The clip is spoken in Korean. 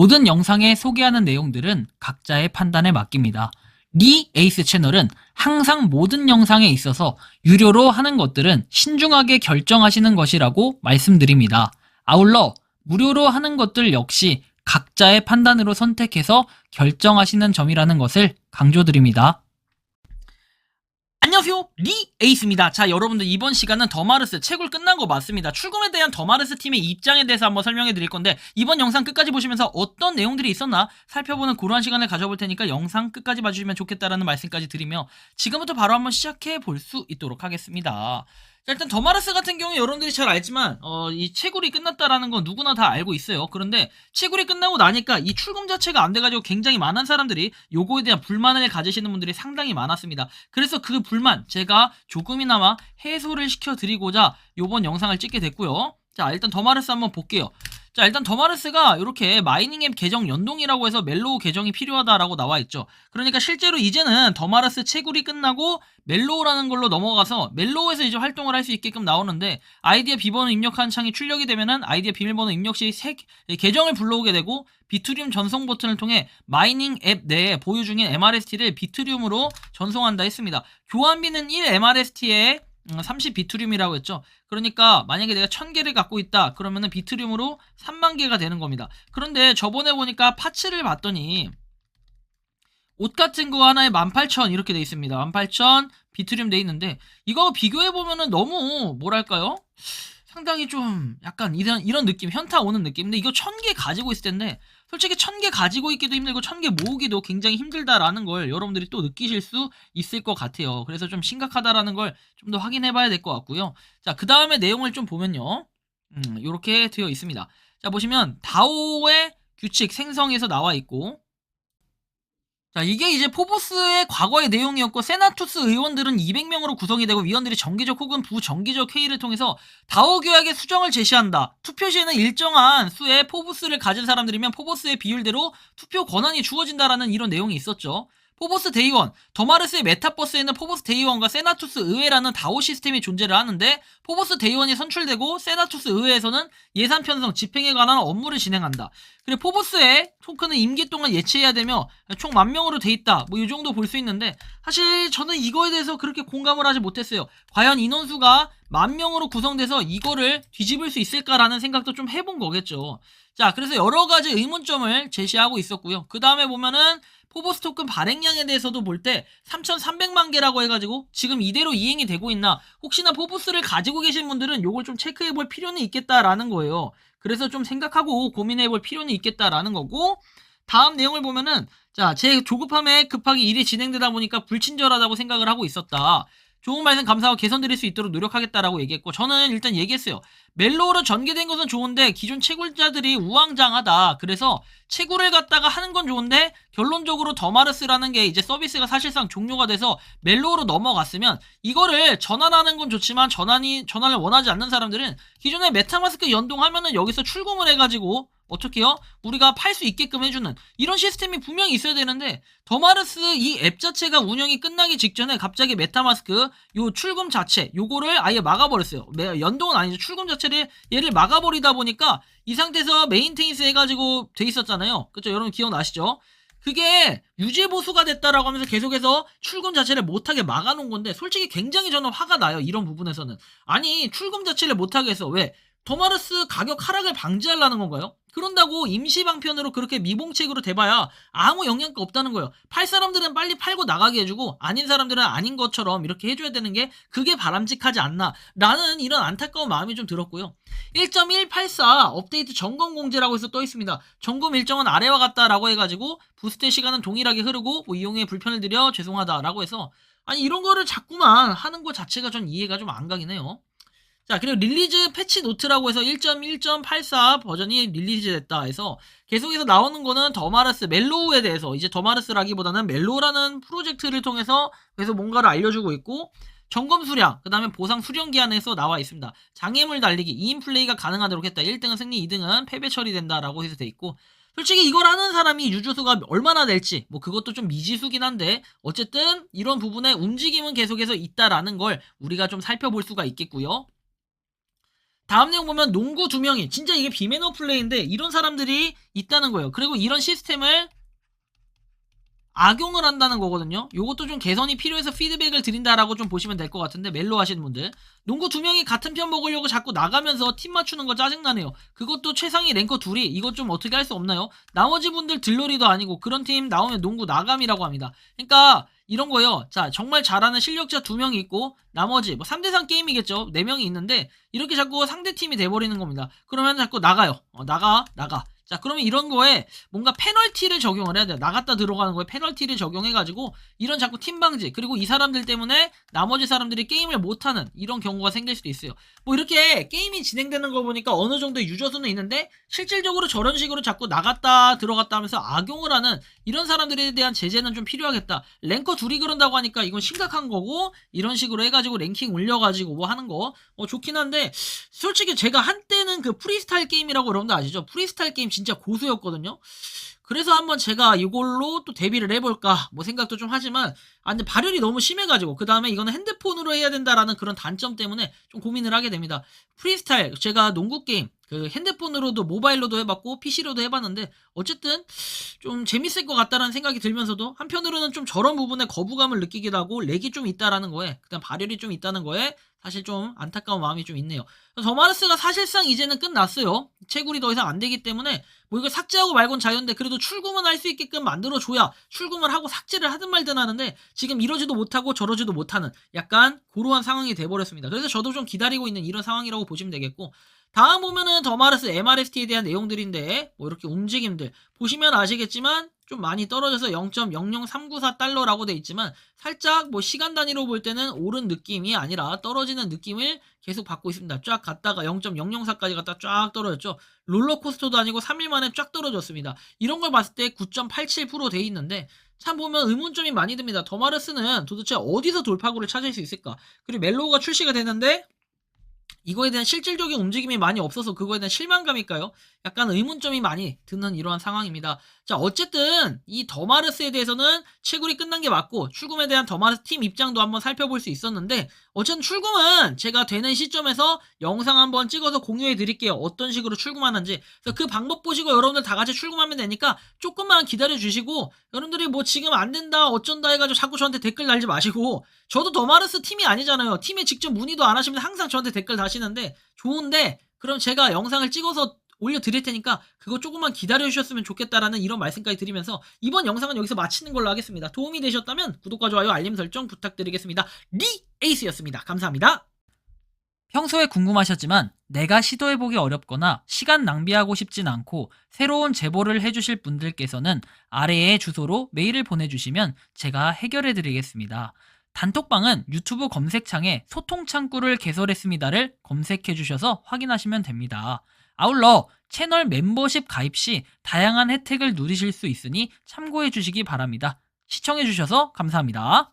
모든 영상에 소개하는 내용들은 각자의 판단에 맡깁니다. 리 에이스 채널은 항상 모든 영상에 있어서 유료로 하는 것들은 신중하게 결정하시는 것이라고 말씀드립니다. 아울러 무료로 하는 것들 역시 각자의 판단으로 선택해서 결정하시는 점이라는 것을 강조드립니다. 안녕하세요, 리 에이스입니다. 자, 여러분들 이번 시간은 더마르스 채굴 끝난 거 맞습니다. 출금에 대한 더마르스 팀의 입장에 대해서 한번 설명해 드릴 건데, 이번 영상 끝까지 보시면서 어떤 내용들이 있었나 살펴보는 그러한 시간을 가져볼 테니까 영상 끝까지 봐주시면 좋겠다라는 말씀까지 드리며 지금부터 바로 한번 시작해 볼 수 있도록 하겠습니다. 자, 일단 더마르스 같은 경우에 여러분들이 잘 알지만 이 채굴이 끝났다라는 건 누구나 다 알고 있어요. 그런데 채굴이 끝나고 나니까 이 출금 자체가 안 돼가지고 굉장히 많은 사람들이 요거에 대한 불만을 가지시는 분들이 상당히 많았습니다. 그래서 그 불만 제가 조금이나마 해소를 시켜드리고자 요번 영상을 찍게 됐고요. 자, 일단 더마르스 한번 볼게요. 자, 일단 더마르스가 이렇게 마이닝 앱 계정 연동이라고 해서 멜로우 계정이 필요하다라고 나와있죠. 그러니까 실제로 이제는 더마르스 채굴이 끝나고 멜로우라는 걸로 넘어가서 멜로우에서 이제 활동을 할 수 있게끔 나오는데, 아이디어 비번호 입력한 창이 출력이 되면은 아이디어 비밀번호 입력 시 계정을 불러오게 되고, 비트리움 전송 버튼을 통해 마이닝 앱 내에 보유 중인 MRST를 비트리움으로 전송한다 했습니다. 교환비는 1 MRST에 30 비트리움이라고 했죠. 그러니까 만약에 내가 1000개를 갖고 있다 그러면은 비트리움으로 3만 개가 되는 겁니다. 그런데 저번에 보니까 파츠를 봤더니 옷 같은 거 하나에 18,000 이렇게 돼 있습니다. 18,000 비트리움 돼 있는데, 이거 비교해 보면은 너무 뭐랄까요? 상당히 좀 약간 이런 느낌, 현타 오는 느낌. 근데 이거 1000개 가지고 있을 텐데, 솔직히 1000개 가지고 있기도 힘들고 1000개 모으기도 굉장히 힘들다라는 걸 여러분들이 또 느끼실 수 있을 것 같아요. 그래서 좀 심각하다라는 걸 좀 더 확인해 봐야 될 것 같고요. 자, 그 다음에 내용을 좀 보면요, 요렇게 되어 있습니다. 자, 보시면 다오의 규칙 생성에서 나와 있고, 자, 이게 이제 포보스의 과거의 내용이었고, 세나투스 의원들은 200명으로 구성이 되고 위원들이 정기적 혹은 부정기적 회의를 통해서 다오 규약의 수정을 제시한다. 투표 시에는 일정한 수의 포보스를 가진 사람들이면 포보스의 비율대로 투표 권한이 주어진다라는 이런 내용이 있었죠. 포보스 데이원, 더마르스의 메타버스에는 포보스 데이원과 세나투스 의회라는 다오 시스템이 존재를 하는데, 포보스 데이원이 선출되고 세나투스 의회에서는 예산 편성, 집행에 관한 업무를 진행한다. 그리고 포보스의 토큰은 임기 동안 예치해야 되며 총 10,000명으로 돼 있다. 뭐 이 정도 볼 수 있는데, 사실 저는 이거에 대해서 그렇게 공감을 하지 못했어요. 과연 인원수가 10,000명으로 구성돼서 이거를 뒤집을 수 있을까라는 생각도 좀 해본 거겠죠. 자, 그래서 여러 가지 의문점을 제시하고 있었고요. 그 다음에 보면은 포보스 토큰 발행량에 대해서도 볼 때 3,300만 개라고 해가지고 지금 이대로 이행이 되고 있나, 혹시나 포보스를 가지고 계신 분들은 요걸 좀 체크해볼 필요는 있겠다라는 거예요. 그래서 좀 생각하고 고민해볼 필요는 있겠다라는 거고, 다음 내용을 보면은, 자, 제 조급함에 급하게 일이 진행되다 보니까 불친절하다고 생각을 하고 있었다. 좋은 말씀 감사하고 개선드릴 수 있도록 노력하겠다라고 얘기했고, 저는 일단 얘기했어요. 멜로우로 전개된 것은 좋은데 기존 채굴자들이 우왕좌왕하다. 그래서 채굴을 갖다가 하는 건 좋은데 결론적으로 더마르스라는 게 이제 서비스가 사실상 종료가 돼서 멜로우로 넘어갔으면, 이거를 전환하는 건 좋지만 전환을 원하지 않는 사람들은 기존에 메타마스크 연동하면은 여기서 출금을 해가지고 어떻게요? 우리가 팔 수 있게끔 해주는 이런 시스템이 분명히 있어야 되는데, 더마르스 이 앱 자체가 운영이 끝나기 직전에 갑자기 메타마스크 요 출금 자체 요거를 아예 막아버렸어요. 연동은 아니죠. 출금 자체를 얘를 막아버리다 보니까 이 상태에서 메인테인스 해가지고 돼 있었잖아요. 그쵸? 여러분 기억나시죠? 그게 유죄보수가 됐다라고 하면서 계속해서 출금 자체를 못하게 막아놓은 건데, 솔직히 굉장히 저는 화가 나요. 이런 부분에서는. 아니, 출금 자체를 못하게 해서 왜? 더마르스 가격 하락을 방지하려는 건가요? 그런다고 임시 방편으로 그렇게 미봉책으로 대봐야 아무 영향가 없다는 거예요. 팔 사람들은 빨리 팔고 나가게 해주고, 아닌 사람들은 아닌 것처럼 이렇게 해줘야 되는 게 그게 바람직하지 않나 라는 이런 안타까운 마음이 좀 들었고요. 1.184 업데이트 점검 공지라고 해서 떠 있습니다. 점검 일정은 아래와 같다라고 해가지고 부스트 시간은 동일하게 흐르고 뭐 이용에 불편을 드려 죄송하다라고 해서, 아니 이런 거를 자꾸만 하는 것 자체가 전 이해가 좀 안 가긴 해요. 자, 그리고 릴리즈 패치 노트라고 해서 1.1.84 버전이 릴리즈 됐다 해서 계속해서 나오는 거는 더마르스 멜로우에 대해서, 이제 더마르스라기보다는 멜로우라는 프로젝트를 통해서 계속 뭔가를 알려주고 있고, 점검 수량, 그 다음에 보상 수령 기한에서 나와 있습니다. 장애물 달리기, 2인 플레이가 가능하도록 했다. 1등은 승리, 2등은 패배 처리된다라고 해서 돼 있고, 솔직히 이걸 하는 사람이 유저수가 얼마나 될지 뭐 그것도 좀 미지수긴 한데, 어쨌든 이런 부분에 움직임은 계속해서 있다라는 걸 우리가 좀 살펴볼 수가 있겠고요. 다음 내용 보면 농구 2명이 진짜 이게 비매너 플레이인데 이런 사람들이 있다는 거예요. 그리고 이런 시스템을 악용을 한다는 거거든요. 요것도 좀 개선이 필요해서 피드백을 드린다라고 좀 보시면 될 것 같은데, 멜로 하시는 분들. 농구 2명이 같은 편 먹으려고 자꾸 나가면서 팀 맞추는 거 짜증나네요. 그것도 최상위 랭커 둘이 이것 좀 어떻게 할 수 없나요? 나머지 분들 들러리도 아니고 그런 팀 나오면 농구 나감이라고 합니다. 그러니까 이런 거요. 자, 정말 잘하는 실력자 2명이 있고 나머지 뭐 3대3 게임이겠죠. 4명이 있는데 이렇게 자꾸 상대팀이 돼버리는 겁니다. 그러면 자꾸 나가요. 나가. 자, 그러면 이런 거에 뭔가 페널티를 적용을 해야 돼요. 나갔다 들어가는 거에 페널티를 적용해가지고 이런 자꾸 팀방지, 그리고 이 사람들 때문에 나머지 사람들이 게임을 못하는 이런 경우가 생길 수도 있어요. 뭐 이렇게 게임이 진행되는 거 보니까 어느 정도의 유저수는 있는데 실질적으로 저런 식으로 자꾸 나갔다 들어갔다 하면서 악용을 하는 이런 사람들에 대한 제재는 좀 필요하겠다. 랭커 둘이 그런다고 하니까 이건 심각한 거고, 이런 식으로 해가지고 랭킹 올려가지고 뭐 하는 거 좋긴 한데, 솔직히 제가 한때는 그 프리스타일 게임이라고 여러분들 아시죠? 프리스타일 게임 진짜 고수였거든요. 그래서 한번 제가 이걸로 또 데뷔를 해볼까 뭐 생각도 좀 하지만, 근데 발열이 너무 심해가지고 그 다음에 이거는 핸드폰으로 해야 된다라는 그런 단점 때문에 좀 고민을 하게 됩니다. 프리스타일, 제가 농구 게임 그 핸드폰으로도 모바일로도 해봤고 PC로도 해봤는데 어쨌든 좀 재밌을 것 같다라는 생각이 들면서도 한편으로는 좀 저런 부분에 거부감을 느끼기도 하고 렉이 좀 있다라는 거에, 그다음 발열이 좀 있다는 거에 사실 좀 안타까운 마음이 좀 있네요. 더마르스가 사실상 이제는 끝났어요. 채굴이 더 이상 안 되기 때문에 뭐 이걸 삭제하고 말곤 자유인데, 그래도 출금은 할 수 있게끔 만들어줘야 출금을 하고 삭제를 하든 말든 하는데 지금 이러지도 못하고 저러지도 못하는 약간 그러한 상황이 돼버렸습니다. 그래서 저도 좀 기다리고 있는 이런 상황이라고 보시면 되겠고, 다음 보면은 더마르스 MRST에 대한 내용들인데 뭐 이렇게 움직임들 보시면 아시겠지만 좀 많이 떨어져서 0.00394달러라고 돼 있지만 살짝 뭐 시간 단위로 볼 때는 오른 느낌이 아니라 떨어지는 느낌을 계속 받고 있습니다. 쫙 갔다가 0.004까지 갔다 쫙 떨어졌죠. 롤러코스터도 아니고 3일 만에 쫙 떨어졌습니다. 이런 걸 봤을 때 9.87% 돼 있는데 참 보면 의문점이 많이 듭니다. 더마르스는 도대체 어디서 돌파구를 찾을 수 있을까? 그리고 멜로우가 출시가 되는데 이거에 대한 실질적인 움직임이 많이 없어서 그거에 대한 실망감일까요? 약간 의문점이 많이 드는 이러한 상황입니다. 자, 어쨌든 이 더마르스에 대해서는 채굴이 끝난 게 맞고 출금에 대한 더마르스 팀 입장도 한번 살펴볼 수 있었는데, 어쨌든 출금은 제가 되는 시점에서 영상 한번 찍어서 공유해 드릴게요. 어떤 식으로 출금하는지. 그래서 그 방법 보시고 여러분들 다 같이 출금하면 되니까 조금만 기다려 주시고, 여러분들이 뭐 지금 안 된다 어쩐다 해가지고 자꾸 저한테 댓글 달지 마시고, 저도 더마르스 팀이 아니잖아요. 팀에 직접 문의도 안 하시면 항상 저한테 댓글 다시는데 좋은데, 그럼 제가 영상을 찍어서 올려드릴 테니까 그거 조금만 기다려주셨으면 좋겠다라는 이런 말씀까지 드리면서 이번 영상은 여기서 마치는 걸로 하겠습니다. 도움이 되셨다면 구독과 좋아요 알림 설정 부탁드리겠습니다. 에이스였습니다. 감사합니다. 평소에 궁금하셨지만 내가 시도해보기 어렵거나 시간 낭비하고 싶진 않고 새로운 제보를 해주실 분들께서는 아래의 주소로 메일을 보내주시면 제가 해결해드리겠습니다. 단톡방은 유튜브 검색창에 소통창구를 개설했습니다를 검색해주셔서 확인하시면 됩니다. 아울러 채널 멤버십 가입 시 다양한 혜택을 누리실 수 있으니 참고해 주시기 바랍니다. 시청해 주셔서 감사합니다.